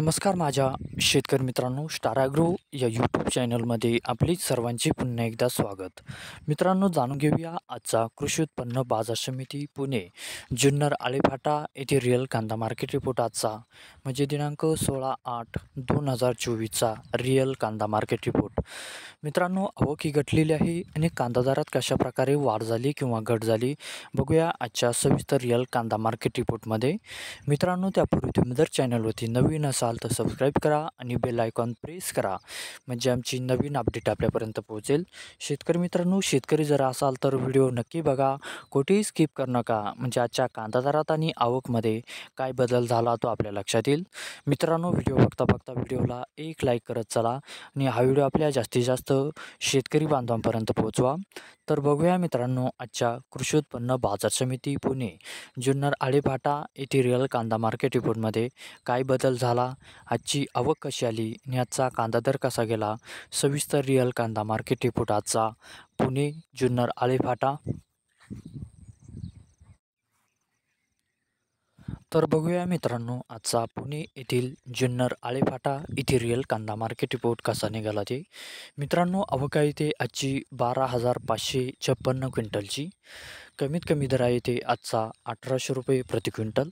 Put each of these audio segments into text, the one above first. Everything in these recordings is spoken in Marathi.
नमस्कार माझ्या शेतकरी मित्रांनो, स्टार ॲग्रो या यूट्यूब चॅनलमध्ये आपली सर्वांचे पुन्हा एकदा स्वागत. मित्रांनो, जाणून घेऊया आजचा कृषी उत्पन्न बाजार समिती पुणे जुन्नर आळेफाटा येथे रिअल कांदा मार्केट रिपोर्ट आजचा म्हणजे दिनांक 16/8/2024चा रिअल कांदा मार्केट रिपोर्ट. मित्रांनो, आवक ही घटलेली आहे आणि कांदा दरात कशाप्रकारे वाढ झाली किंवा घट झाली बघूया आजच्या सविस्तर रिअल कांदा मार्केट रिपोर्टमध्ये. मित्रांनो, त्यापूर्वी तुम्ही जर चॅनलवरती नवीन असाल तर सबस्क्राईब करा आणि बेल आयकॉन प्रेस करा म्हणजे आमची नवीन अपडेट आपल्यापर्यंत पोहोचेल. शेतकरी मित्रांनो, शेतकरी जर असाल तर व्हिडिओ नक्की बघा, कुठेही स्किप करू नका म्हणजे आजच्या कांदा दरात आणि आवकमध्ये काय बदल झाला तो आपल्या लक्षात येईल. मित्रांनो, व्हिडिओ बघता बघता व्हिडिओला एक लाईक करत चला आणि हा व्हिडिओ आपल्या जास्तीत जास्त शेतकरी बांधवांपर्यंत पोहोचवा. तर बघूया मित्रांनो, आजच्या कृषी उत्पन्न बाजार समिती पुणे जुन्नर आळेफाटा येथे रिअल कांदा मार्केट रिपोर्टमध्ये काय बदल झाला, आजची आवक कशी आली आणि आजचा कांदा दर कसा गेला. सविस्तर रिअल कांदा मार्केट रिपोर्ट आजचा पुणे जुन्नर आळेफाटा. तर बघूया मित्रांनो, आजचा पुणे येथील जुन्नर आळेफाटा येथे रिअल कांदा मार्केट रिपोर्ट कसा निघाला ते. मित्रांनो, आवक आहे ते आजची 12,556 क्विंटलची. कमीत कमी दर आहे ते आजचा 1,800 रुपये प्रति क्विंटल.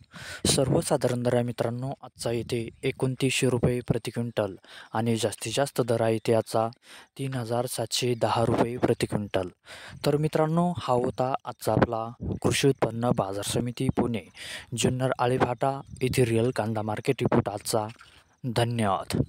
सर्वसाधारण दर आहे मित्रांनो आजचा येथे 2900 रुपये प्रति क्विंटल आणि जास्तीत जास्त दर आहे ते आजचा 3,710 रुपये प्रति क्विंटल. तर मित्रांनो, हा होता आजचा आपला कृषी उत्पन्न बाजार समिती पुणे जुन्नर आळेफाटा येथे रिअल कांदा मार्केट रिपोर्ट आजचा. धन्यवाद.